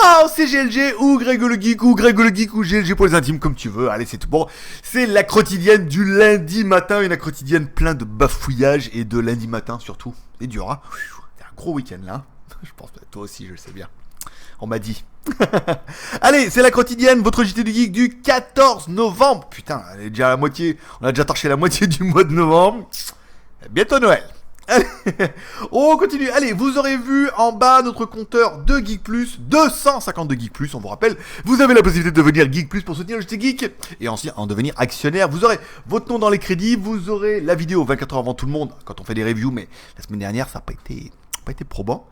Ah, c'est GLG ou Greg le Geek ou Greg le Geek ou GLG pour les intimes, comme tu veux. Allez, c'est tout bon. C'est la quotidienne du lundi matin, une quotidienne plein de bafouillages et de lundi matin surtout. C'est dur, hein. C'est un gros week-end là. Je pense que toi aussi, je le sais bien. On m'a dit. Allez, c'est la quotidienne, votre JT du Geek du 14 novembre. Putain, elle est déjà à la moitié. On a déjà torché la moitié du mois de novembre. Bientôt Noël. Allez, on continue. Allez, vous aurez vu en bas notre compteur de Geek Plus, 252 Geek Plus, on vous rappelle. Vous avez la possibilité de devenir Geek Plus pour soutenir le JT Geek et ensuite en devenir actionnaire. Vous aurez votre nom dans les crédits, vous aurez la vidéo 24 heures avant tout le monde quand on fait des reviews, mais la semaine dernière ça n'a pas été probant.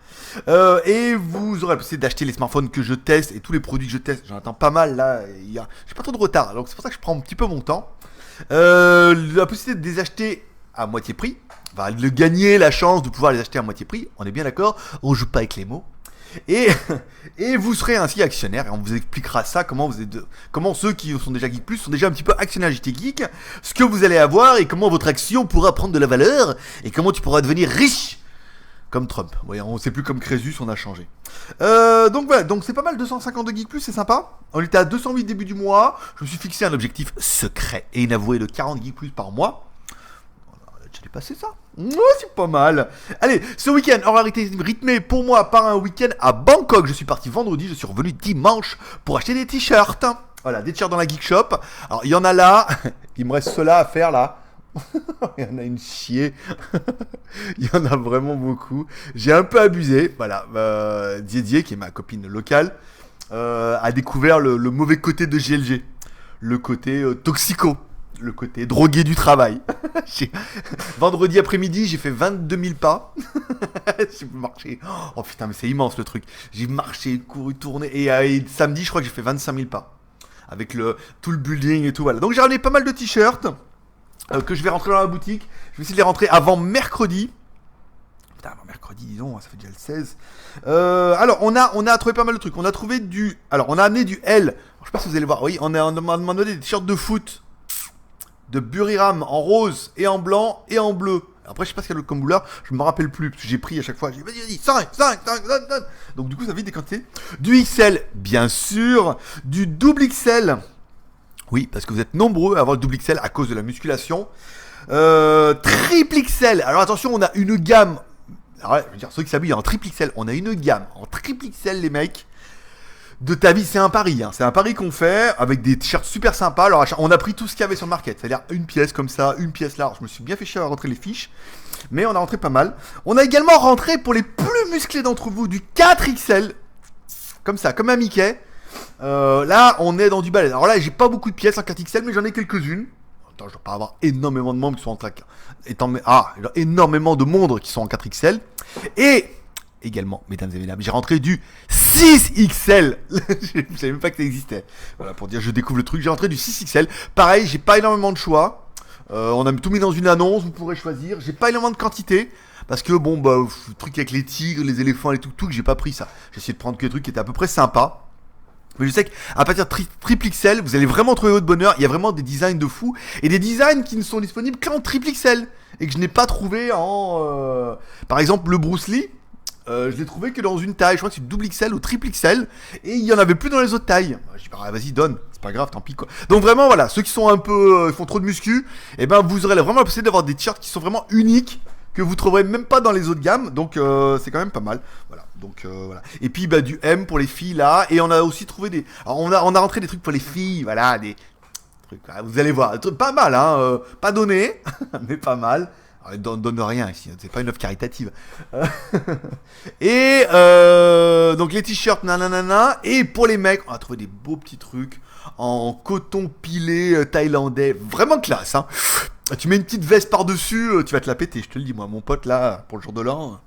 Et vous aurez la possibilité d'acheter les smartphones que je teste et tous les produits que je teste. J'en attends pas mal là. J'ai pas trop de retard, donc c'est pour ça que je prends un petit peu mon temps. La possibilité de les acheter à moitié prix. Va le gagner la chance de pouvoir les acheter à moitié prix, on est bien d'accord, on joue pas avec les mots. Et vous serez ainsi actionnaire et on vous expliquera ça, comment ceux qui sont déjà Geek Plus sont déjà un petit peu actionnaires JT Geek, ce que vous allez avoir et comment votre action pourra prendre de la valeur et comment tu pourras devenir riche comme Trump. Voyez, on sait plus comme Crésus, on a changé. Donc voilà, donc c'est pas mal 252 Geek Plus, c'est sympa. On était à 208 début du mois, je me suis fixé un objectif secret et inavoué de 40 Geek Plus par mois. J'ai dépassé ça. Oh, c'est pas mal. Allez, ce week-end aura été rythmé pour moi par un week-end à Bangkok. Je suis parti vendredi, je suis revenu dimanche pour acheter des t-shirts. Voilà, des t-shirts dans la Geek Shop. Alors, il y en a là. Il me reste ceux-là à faire là. Il y en a une chier. Il y en a vraiment beaucoup. J'ai un peu abusé. Voilà, Didier, qui est ma copine locale, a découvert le mauvais côté de GLG. Le côté toxico. Le côté drogué du travail. Vendredi après-midi, j'ai fait 22 000 pas. J'ai marché. Oh putain, mais c'est immense le truc. J'ai marché, couru, tourné. Et samedi, je crois que j'ai fait 25 000 pas. Avec tout le building et tout. Voilà. Donc j'ai ramené pas mal de t-shirts que je vais rentrer dans la boutique. Je vais essayer de les rentrer avant mercredi. Putain, avant mercredi, dis donc, ça fait déjà le 16. Alors, on a trouvé pas mal de trucs. On a trouvé du. Alors, on a amené du L. Je sais pas si vous allez voir. Oui, on m'a demandé des t-shirts de foot. De Buriram en rose et en blanc et en bleu. Après, je sais pas ce qu'il y a comme couleur, je me rappelle plus, parce que j'ai pris à chaque fois, j'ai dit, vas-y, 5. Donc, du coup, ça vite des quantités. Du XL, bien sûr. Du double XL. Oui, parce que vous êtes nombreux à avoir le double XL à cause de la musculation. Triple XL. Alors, attention, on a une gamme. Alors, je veux dire, ceux qui s'habillent en triple XL, on a une gamme en triple XL, les mecs. De ta vie, c'est un pari, hein. C'est un pari qu'on fait avec des t-shirts super sympas. Alors, on a pris tout ce qu'il y avait sur le market, c'est-à-dire une pièce comme ça, une pièce là. Je me suis bien fait chier à rentrer les fiches, mais on a rentré pas mal. On a également rentré pour les plus musclés d'entre vous du 4XL, comme ça, comme un Mickey. Là, on est dans du balai. Alors là, j'ai pas beaucoup de pièces en 4XL, mais j'en ai quelques-unes. Attends, je dois pas avoir énormément de membres qui sont en track. Énormément de mondes qui sont en 4XL. Et également, mesdames et mesdames, j'ai rentré du 6XL. Je savais même pas que ça existait. Voilà, pour dire je découvre le truc, j'ai rentré du 6XL. Pareil, j'ai pas énormément de choix. On a tout mis dans une annonce, vous pourrez choisir. J'ai pas énormément de quantité. Parce que bon, le truc avec les tigres, les éléphants et tout, que j'ai pas pris ça. J'ai essayé de prendre que des trucs qui étaient à peu près sympas. Mais je sais qu'à partir de triple XL, vous allez vraiment trouver votre bonheur. Il y a vraiment des designs de fou. Et des designs qui ne sont disponibles qu'en triple XL. Et que je n'ai pas trouvé en... Par exemple, le Bruce Lee. Je l'ai trouvé que dans une taille, je crois que c'est double XL ou triple XL, et il y en avait plus dans les autres tailles. Je dis vas-y donne, c'est pas grave, tant pis quoi. Donc vraiment voilà, ceux qui sont un peu, font trop de muscu, et ben vous aurez vraiment la possibilité d'avoir des t-shirts qui sont vraiment uniques, que vous trouverez même pas dans les autres gammes, donc c'est quand même pas mal. Voilà, donc voilà. Et puis du M pour les filles là, et on a aussi trouvé des, alors on a rentré des trucs pour les filles, voilà, des trucs, vous allez voir, pas mal hein, pas donné, mais pas mal. Donne rien ici, c'est pas une œuvre caritative. Et donc les t-shirts nanana. Et pour les mecs, on a trouvé des beaux petits trucs en coton pilé thaïlandais, vraiment classe. Hein. Tu mets une petite veste par dessus, tu vas te la péter. Je te le dis moi, mon pote là, pour le jour de l'an,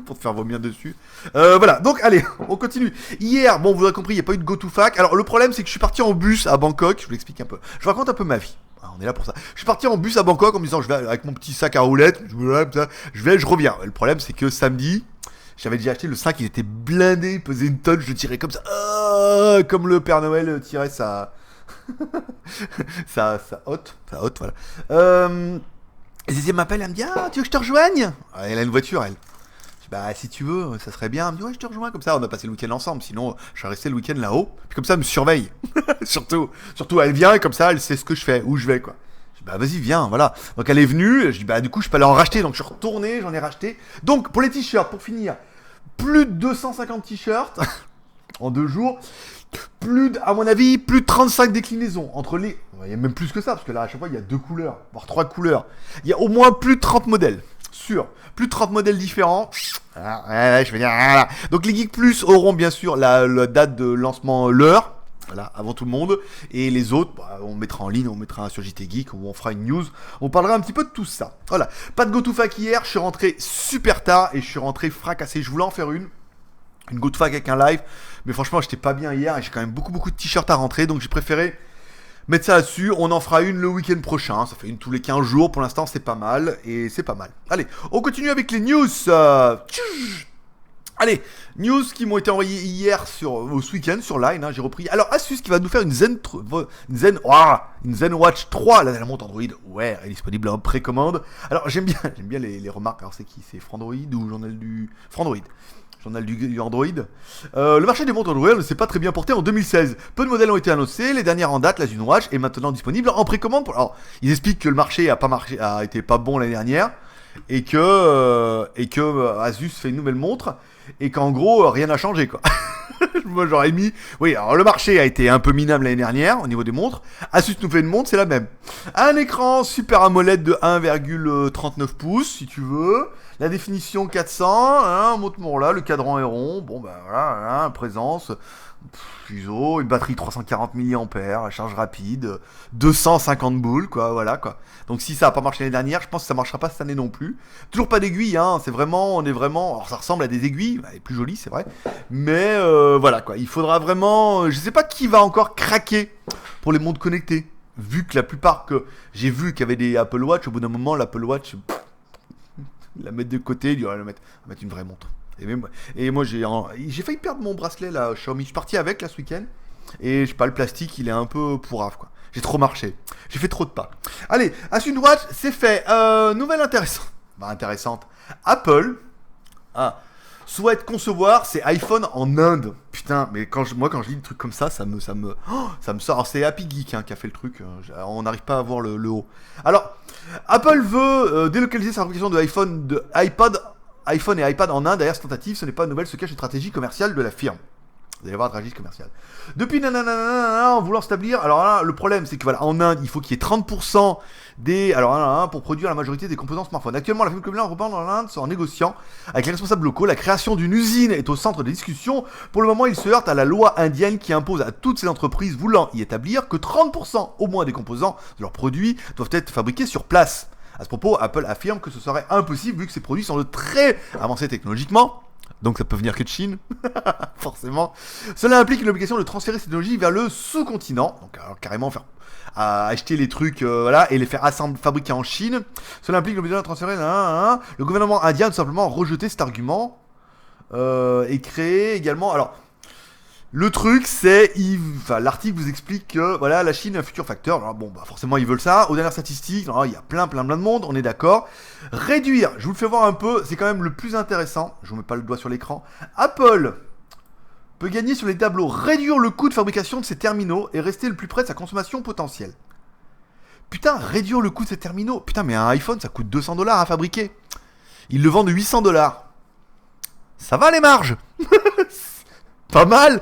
pour te faire vomir dessus. Voilà, donc allez, on continue. Hier, bon, vous avez compris, il n'y a pas eu de go-to-fac. Alors le problème, c'est que je suis parti en bus à Bangkok. Je vous l'explique un peu. Je vous raconte un peu ma vie. On est là pour ça. Je suis parti en bus à Bangkok en me disant je vais avec mon petit sac à roulettes, je reviens. Le problème c'est que samedi, j'avais déjà acheté le sac, il était blindé, il pesait une tonne, je le tirais comme ça, comme le Père Noël tirait sa hotte, voilà. Et Zézé m'appelle, elle me dit tu veux que je te rejoigne? Elle a une voiture elle. bah si tu veux, ça serait bien. Elle me dit ouais, je te rejoins comme ça. On a passé le week-end ensemble. Sinon, je serais resté le week-end là-haut. Puis comme ça, elle me surveille. surtout, elle vient et comme ça, elle sait ce que je fais, où je vais quoi. Je dis bah vas-y, viens, voilà. Donc elle est venue. Je dis bah du coup, je peux aller en racheter. Donc je suis retourné, j'en ai racheté. Donc pour les t-shirts, pour finir, plus de 250 t-shirts en 2 jours. À mon avis, plus de 35 déclinaisons entre les. Il y a même plus que ça, parce que là, à chaque fois, il y a 2 couleurs, voire 3 couleurs. Il y a au moins plus de 30 modèles. Sûr. Plus de 30 modèles différents. Je veux dire, voilà. Donc les Geeks Plus auront bien sûr la date de lancement l'heure. Voilà, avant tout le monde. Et les autres, bah, on mettra en ligne, on mettra sur JT Geek, ou on fera une news. On parlera un petit peu de tout ça. Voilà. Pas de GoToFac hier, je suis rentré super tard et je suis rentré fracassé. Je voulais en faire une GoToFac avec un live. Mais franchement, j'étais pas bien hier et j'ai quand même beaucoup de t-shirts à rentrer. Donc j'ai préféré mettre ça là-dessus. On en fera une le week-end prochain. Ça fait une tous les 15 jours. Pour l'instant, c'est pas mal. Et c'est pas mal. Allez, on continue avec les news. Allez, news qui m'ont été envoyées hier ce week-end sur Line. J'ai repris. Alors, Asus qui va nous faire une Zen Watch 3. Là, elle monte Android. Ouais, elle est disponible en précommande. Alors, j'aime bien les remarques. Alors, c'est qui? C'est Frandroid ou Journal du Frandroid? Journal du Android. Le marché des montres Android ne s'est pas très bien porté en 2016. Peu de modèles ont été annoncés. Les dernières en date, la Zen Watch, est maintenant disponible en précommande. Alors, ils expliquent que le marché a été pas bon l'année dernière et que Asus fait une nouvelle montre et qu'en gros rien n'a changé quoi. Moi j'aurais mis. Oui, alors le marché a été un peu minable l'année dernière au niveau des montres. Asus nous fait une montre, c'est la même. Un écran Super AMOLED de 1,39 pouces si tu veux. La définition 400, montre-moi là, le cadran est rond, bon bah voilà, présence, ISO, une batterie 340 mAh, charge rapide, 250 boules, quoi, voilà quoi. Donc si ça a pas marché l'année dernière, je pense que ça marchera pas cette année non plus. Toujours pas d'aiguille, on est vraiment, alors ça ressemble à des aiguilles, elle est plus jolie c'est vrai, mais voilà quoi, il faudra vraiment, je sais pas qui va encore craquer pour les montres connectées, vu que la plupart que j'ai vu qu'il y avait des Apple Watch, au bout d'un moment l'Apple Watch... la mettre de côté, lui mettre une vraie montre. Et moi j'ai failli perdre mon bracelet là, Xiaomi. Je suis parti avec là ce week-end. Et je sais pas, le plastique il est un peu pourrave quoi. J'ai trop marché. J'ai fait trop de pas. Allez, Asus Watch, c'est fait. Nouvelle intéressante. Apple souhaite concevoir ses iPhones en Inde. Putain, mais quand je lis des trucs comme ça, ça me sort. Alors c'est Happy Geek qui a fait le truc. On n'arrive pas à voir le haut. Alors, Apple veut délocaliser sa fabrication iPhone et iPad en Inde. Derrière cette tentative, ce n'est pas une nouvelle, se cache une stratégie commerciale de la firme. Vous allez voir la stratégie commerciale. Depuis en voulant s'établir, alors là, le problème c'est que voilà, en Inde, il faut qu'il y ait 30% pour produire la majorité des composants smartphones. Actuellement, la firme communale reprend dans l'Inde en négociant avec les responsables locaux. La création d'une usine est au centre des discussions. Pour le moment, il se heurte à la loi indienne qui impose à toutes ces entreprises voulant y établir que 30% au moins des composants de leurs produits doivent être fabriqués sur place. À ce propos, Apple affirme que ce serait impossible vu que ces produits sont de très avancés technologiquement. Donc ça peut venir que de Chine, forcément. Cela implique une obligation de transférer ces technologies vers le sous-continent. Donc alors, carrément faire acheter les trucs et les faire fabriquer en Chine. Cela implique l'obligation de transférer. Le gouvernement indien a tout simplement rejeté cet argument et créé également. Alors le truc c'est, l'article vous explique que voilà, la Chine est un futur facteur. Alors, bon, bah, forcément ils veulent ça. Aux dernières statistiques, il y a plein de monde, on est d'accord. Réduire, je vous le fais voir un peu, c'est quand même le plus intéressant. Je vous mets pas le doigt sur l'écran. Apple peut gagner sur les tableaux, réduire le coût de fabrication de ses terminaux et rester le plus près de sa consommation potentielle. Putain, réduire le coût de ses terminaux. Putain, mais un iPhone ça coûte $200 à fabriquer. Ils le vendent $800. Ça va les marges. Pas mal.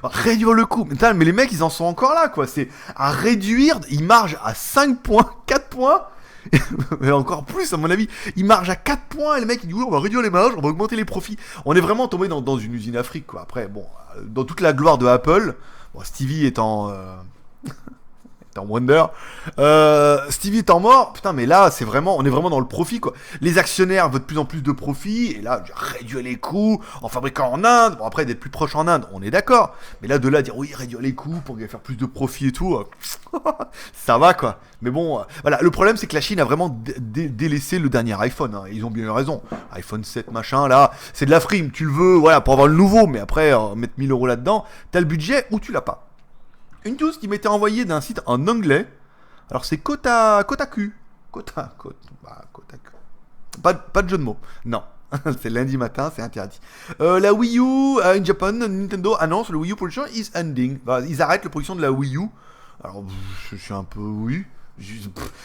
Réduire le coût. Mais les mecs, ils en sont encore là, quoi. C'est à réduire. Ils margent à 5 points, 4 points. Et encore plus, à mon avis. Ils margent à 4 points. Et les mecs, ils disent, oui, on va réduire les marges, on va augmenter les profits. On est vraiment tombé dans une usine Afrique, quoi. Après, bon, dans toute la gloire de Apple, Stevie étant... en Wonder. Stevie étant mort, putain, mais là, on est vraiment dans le profit, quoi. Les actionnaires veulent de plus en plus de profit, et là, réduire les coûts en fabriquant en Inde. Bon, après, d'être plus proche en Inde, on est d'accord. Mais là, de là, dire oui, réduire les coûts pour faire plus de profit et tout, ça va, quoi. Mais bon, voilà. Le problème, c'est que la Chine a vraiment délaissé le dernier iPhone. Ils ont bien eu raison. iPhone 7, machin, là, c'est de la frime. Tu le veux, voilà, pour avoir le nouveau, mais après, mettre 1000 € là-dedans, t'as le budget ou tu l'as pas. Une news qui m'était envoyée d'un site en anglais. Alors c'est Kotaku. Kotaku. Pas de jeu de mots. Non. C'est lundi matin, c'est interdit. La Wii U in Japan, Nintendo annonce le Wii U production is ending. Enfin, ils arrêtent la production de la Wii U. Alors, je suis un peu oui.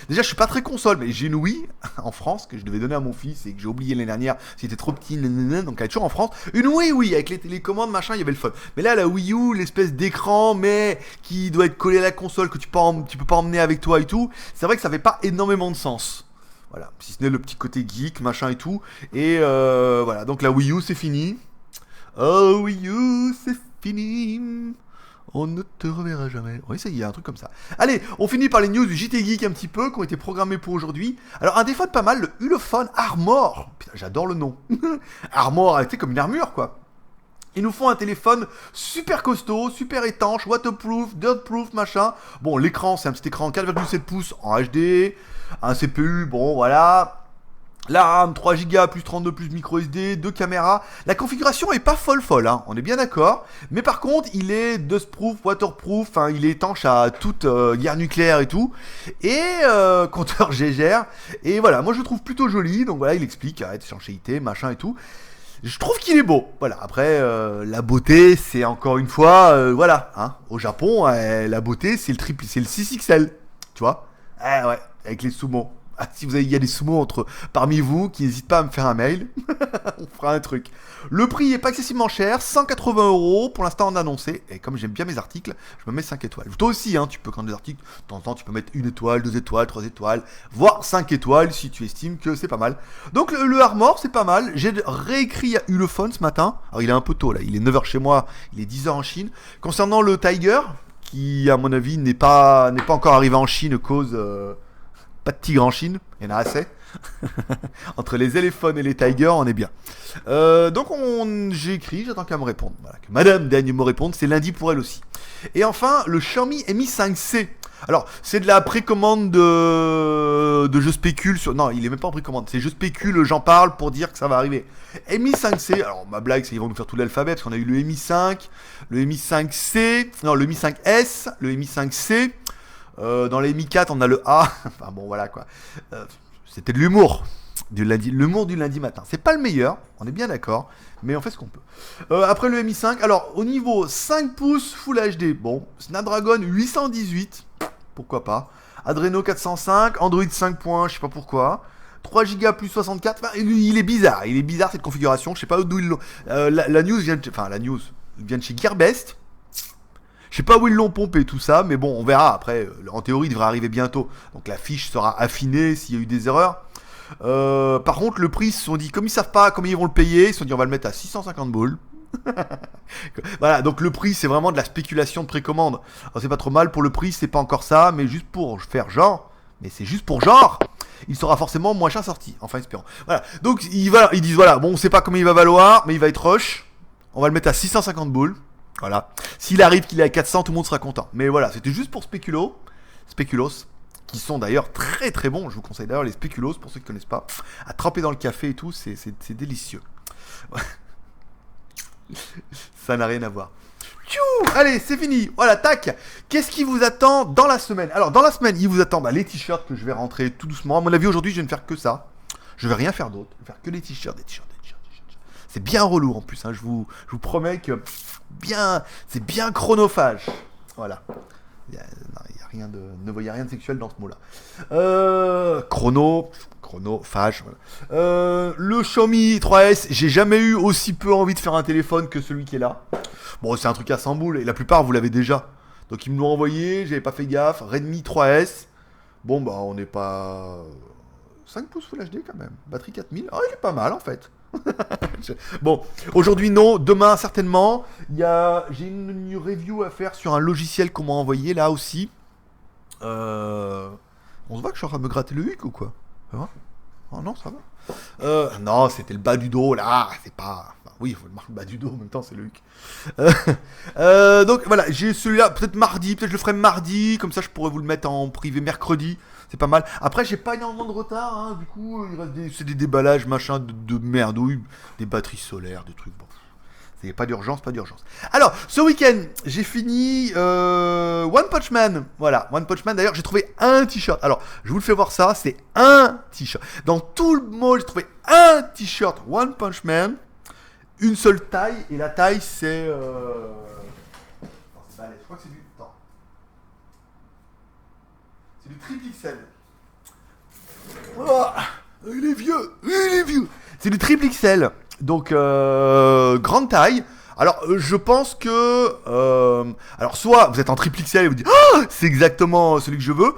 Déjà, je suis pas très console, mais j'ai une Wii en France que je devais donner à mon fils et que j'ai oublié l'année dernière. C'était trop petit, donc elle est toujours en France. Une Wii, oui, avec les télécommandes, machin, il y avait le fun. Mais là, la Wii U, l'espèce d'écran, mais qui doit être collé à la console, que tu peux pas emmener avec toi et tout. C'est vrai que ça fait pas énormément de sens. Voilà, si ce n'est le petit côté geek, machin et tout. Et voilà, donc la Wii U, c'est fini. Oh, Wii U, c'est fini. On ne te reverra jamais. Oui, ça y est, un truc comme ça. Allez, on finit par les news du JT Geek un petit peu, qui ont été programmés pour aujourd'hui. Alors, un des fun pas mal, le Ulefone Armor. Putain, j'adore le nom. Armor, c'est comme une armure, quoi. Ils nous font un téléphone super costaud, super étanche, waterproof, dirtproof, machin. Bon, l'écran, c'est un petit écran 4,7 pouces en HD. Un CPU, bon, voilà. La RAM 3 Go plus 32 plus micro SD, 2 caméras. La configuration est pas folle, hein, on est bien d'accord. Mais par contre, il est dustproof, waterproof, hein, il est étanche à toute guerre nucléaire et tout. Et compteur GGR. Et voilà, moi je le trouve plutôt joli. Donc voilà, il explique, étanchéité, machin et tout. Je trouve qu'il est beau. Voilà, après, la beauté, c'est encore une fois, voilà, hein, au Japon, la beauté, c'est le 6XL. Tu vois? Ouais, avec les sumo. Ah, si il y a des sumo parmi vous qui n'hésitent pas à me faire un mail, on fera un truc. Le prix est pas excessivement cher, 180 € pour l'instant en annoncé. Et comme j'aime bien mes articles, je me mets 5 étoiles. Toi aussi, hein, tu peux quand des articles, de temps en temps, tu peux mettre 1 étoile, 2 étoiles, 3 étoiles, voire 5 étoiles si tu estimes que c'est pas mal. Donc le Armor, c'est pas mal. J'ai réécrit à Ulefone ce matin. Alors il est un peu tôt là, il est 9h chez moi, il est 10h en Chine. Concernant le Tiger, qui à mon avis n'est pas encore arrivé en Chine cause... pas de tigre en Chine, il y en a assez. Entre les éléphones et les tigers, on est bien. Donc j'ai écrit, j'attends qu'elle me réponde. Voilà, que Madame Dagne me réponde, c'est lundi pour elle aussi. Et enfin, le Xiaomi Mi 5C. Alors, c'est de la précommande de je spécule sur... Non, il est même pas en précommande, c'est je spécule, j'en parle pour dire que ça va arriver. Mi 5C, alors ma blague, c'est qu'ils vont nous faire tout l'alphabet, parce qu'on a eu le Mi 5, le Mi 5C, non, le Mi 5S, le Mi 5C... dans les Mi 4, on a le A. Enfin bon, voilà quoi. C'était de l'humour. L'humour du lundi matin. C'est pas le meilleur, on est bien d'accord, mais on fait ce qu'on peut. Après le Mi 5, alors au niveau 5 pouces Full HD, bon, Snapdragon 818, pourquoi pas. Adreno 405, Android 5 points, je sais pas pourquoi. 3 Go plus 64, enfin, il est bizarre cette configuration, je sais pas d'où ils l'ont. La news vient de chez Gearbest. Je sais pas où ils l'ont pompé tout ça, mais bon, on verra. Après, en théorie, il devrait arriver bientôt. Donc la fiche sera affinée s'il y a eu des erreurs. Par contre, le prix, ils se sont dit, comme ils savent pas comment ils vont le payer, ils se sont dit, on va le mettre à 650 boules. Voilà, donc le prix, c'est vraiment de la spéculation de précommande. Alors c'est pas trop mal pour le prix, c'est pas encore ça, mais juste pour faire genre. Mais c'est juste pour genre. Il sera forcément moins cher sorti. Enfin, espérons. Voilà. Donc ils disent, voilà, bon, on sait pas comment il va valoir, mais il va être rush. On va le mettre à 650 boules. Voilà. S'il arrive qu'il est à 400, tout le monde sera content. Mais voilà, c'était juste pour Spéculoos, qui sont d'ailleurs très très bons. Je vous conseille d'ailleurs les Spéculoos, pour ceux qui ne connaissent pas, à tremper dans le café et tout, c'est délicieux. Ça n'a rien à voir. Tchou, allez, c'est fini. Voilà, tac. Qu'est-ce qui vous attend dans la semaine? Alors, dans la semaine, il vous attend les t-shirts que je vais rentrer tout doucement. À mon avis, aujourd'hui, je vais ne faire que ça. Je vais rien faire d'autre. Je vais faire que les t-shirts, des t-shirts. C'est bien relou en plus, hein. Je vous promets que c'est bien chronophage. Voilà. Il y a rien de sexuel dans ce mot-là. Chronophage. Voilà. Le Xiaomi 3S, j'ai jamais eu aussi peu envie de faire un téléphone que celui qui est là. Bon, c'est un truc à 100 boules et la plupart vous l'avez déjà. Donc ils me l'ont envoyé, j'avais pas fait gaffe. Redmi 3S. Bon bah on n'est pas 5 pouces Full HD quand même. Batterie 4000. Oh, il est pas mal en fait. Bon, aujourd'hui non, demain certainement. J'ai une review à faire sur un logiciel qu'on m'a envoyé là aussi. On se voit que je suis en train de me gratter le huc ou quoi? Ça va? Oh non, ça va. Non, c'était le bas du dos là, c'est pas... Enfin, oui, il faut le marquer le bas du dos en même temps, c'est le huc. Donc voilà, j'ai celui-là, peut-être mardi, peut-être je le ferai mardi, comme ça je pourrais vous le mettre en privé mercredi. C'est pas mal. Après, j'ai pas énormément de retard, hein. Du coup, il reste c'est des déballages, machin, de merdouille, des batteries solaires, des trucs. Bon, C'est pas d'urgence, pas d'urgence. Alors, ce week-end, j'ai fini One Punch Man. Voilà, One Punch Man. D'ailleurs, j'ai trouvé un t-shirt. Alors, je vous le fais voir ça. C'est un t-shirt. Dans tout le mall, j'ai trouvé un t-shirt One Punch Man. Une seule taille. Et la taille, c'est... Attends, c'est balèze. Je crois que c'est du... Attends. C'est du triple XL. Oh, il est vieux. Il est vieux. C'est du triple XL. Donc, grande taille. Alors, je pense que... alors, soit vous êtes en triple XL et vous dites oh, c'est exactement celui que je veux.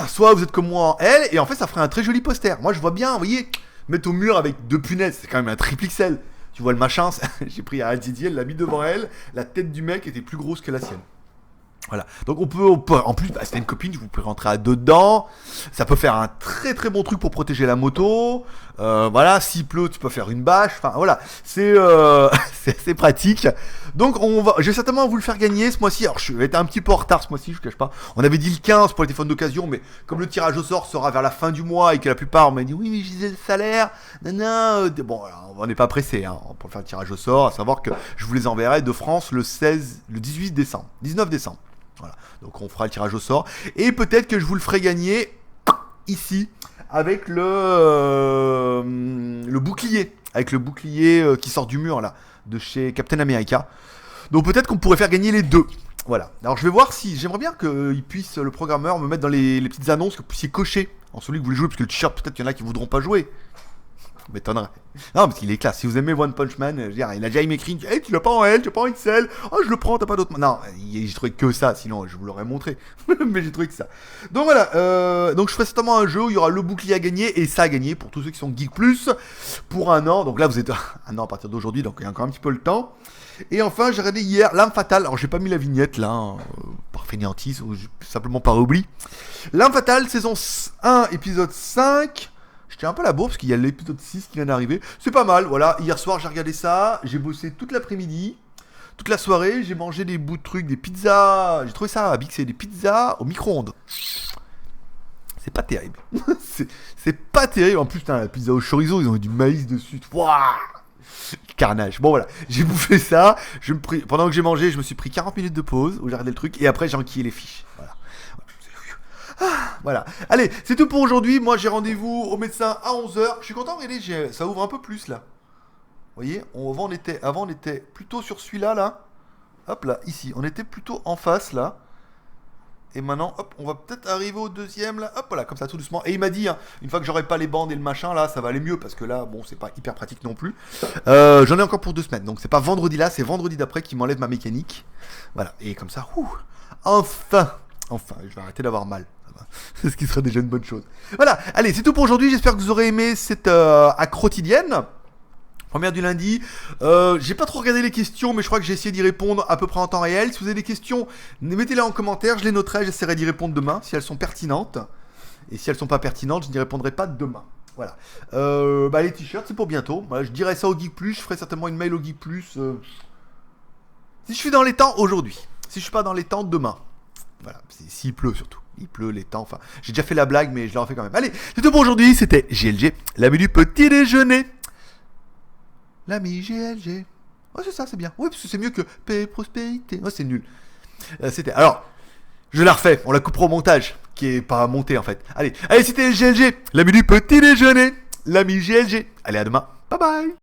Soit vous êtes comme moi en L. Et en fait, ça ferait un très joli poster. Moi, je vois bien, vous voyez, mettre au mur avec deux punaises. C'est quand même un triple XL. Tu vois le machin. J'ai pris un Didier, elle l'a mis devant elle. La tête du mec était plus grosse que la sienne. Voilà, donc on peut en plus, c'était une copine, vous pouvez rentrer à deux dedans, ça peut faire un très très bon truc pour protéger la moto, voilà, s'il pleut, tu peux faire une bâche, enfin voilà, c'est assez pratique. Donc je vais certainement vous le faire gagner ce mois-ci. Alors je vais être un petit peu en retard ce mois-ci, je vous cache pas. On avait dit le 15 pour les téléphones d'occasion, mais comme le tirage au sort sera vers la fin du mois et que la plupart m'a dit oui mais je disais le salaire, bon alors, on n'est pas pressé hein, pour faire le tirage au sort, à savoir que je vous les enverrai de France le 19 décembre. Voilà, donc on fera le tirage au sort. Et peut-être que je vous le ferai gagner ici avec le bouclier. Avec le bouclier qui sort du mur là, de chez Captain America. Donc peut-être qu'on pourrait faire gagner les deux. Voilà. Alors je vais voir si... J'aimerais bien qu'il puisse, le programmeur, me mettre dans les petites annonces que vous puissiez cocher en celui que vous voulez jouer. Parce que le t-shirt, peut-être qu'il y en a qui voudront pas jouer. M'étonnerait. Non, parce qu'il est classe. Si vous aimez One Punch Man, je veux dire, il a déjà écrit hey, tu l'as pas en L, tu l'as pas en XL. Oh, je le prends, t'as pas d'autre. Non, j'ai trouvé que ça, sinon je vous l'aurais montré. Mais j'ai trouvé que ça. Donc voilà. Donc je ferai certainement un jeu où il y aura le bouclier à gagner et ça à gagner pour tous ceux qui sont Geek Plus pour un an. Donc là, vous êtes un an à partir d'aujourd'hui, donc il y a encore un petit peu le temps. Et enfin, j'ai regardé hier L'Arme Fatale. Alors, j'ai pas mis la vignette là, hein, par fainéantise ou simplement par oubli. L'Arme Fatale, saison 1, épisode 5. Je tiens un peu la bourre parce qu'il y a l'épisode 6 qui vient d'arriver. C'est pas mal, voilà. Hier soir, j'ai regardé ça. J'ai bossé toute l'après-midi. Toute la soirée, j'ai mangé des bouts de trucs, des pizzas. J'ai trouvé ça à Big, c'est des pizzas au micro-ondes. C'est pas terrible. c'est pas terrible. En plus, putain, la pizza au chorizo, ils ont eu du maïs dessus. Waouh! Carnage. Bon voilà, j'ai bouffé ça. Pendant que j'ai mangé, je me suis pris 40 minutes de pause où j'ai regardé le truc. Et après, j'ai enquillé les fiches. Voilà. Voilà. Allez, c'est tout pour aujourd'hui. Moi, j'ai rendez-vous au médecin à 11h. Je suis content, regardez, ça ouvre un peu plus là. Vous voyez, avant on était plutôt sur celui-là, là. Hop là, ici. On était plutôt en face là. Et maintenant, hop, on va peut-être arriver au deuxième là. Hop là, comme ça, tout doucement. Et il m'a dit, hein, une fois que j'aurai pas les bandes et le machin là, ça va aller mieux. Parce que là, bon, c'est pas hyper pratique non plus. J'en ai encore pour 2 semaines. Donc c'est pas vendredi là, c'est vendredi d'après qui m'enlève ma mécanique. Voilà. Et comme ça, enfin, je vais arrêter d'avoir mal. C'est ce qui serait déjà une bonne chose. Voilà, allez, c'est tout pour aujourd'hui. J'espère que vous aurez aimé cette quotidienne. Première du lundi. J'ai pas trop regardé les questions, mais je crois que j'ai essayé d'y répondre à peu près en temps réel. Si vous avez des questions, mettez-les en commentaire. Je les noterai, j'essaierai d'y répondre demain si elles sont pertinentes. Et si elles sont pas pertinentes, je n'y répondrai pas demain. Voilà. Les t-shirts, c'est pour bientôt. Voilà, je dirai ça au Geek Plus. Je ferai certainement une mail au Geek Plus. Si je suis dans les temps aujourd'hui. Si je suis pas dans les temps demain. Voilà, s'il pleut surtout. Il pleut, les temps, enfin... J'ai déjà fait la blague, mais je la refais quand même. Allez, c'est tout pour aujourd'hui, c'était GLG, l'ami du petit déjeuner. L'ami GLG. Oh, c'est ça, c'est bien. Oui, parce que c'est mieux que paix, prospérité. Oh, c'est nul. C'était... Alors, je la refais, on la coupera au montage, qui est pas monté en fait. Allez, c'était GLG, l'ami du petit déjeuner. L'ami GLG. Allez, à demain. Bye bye.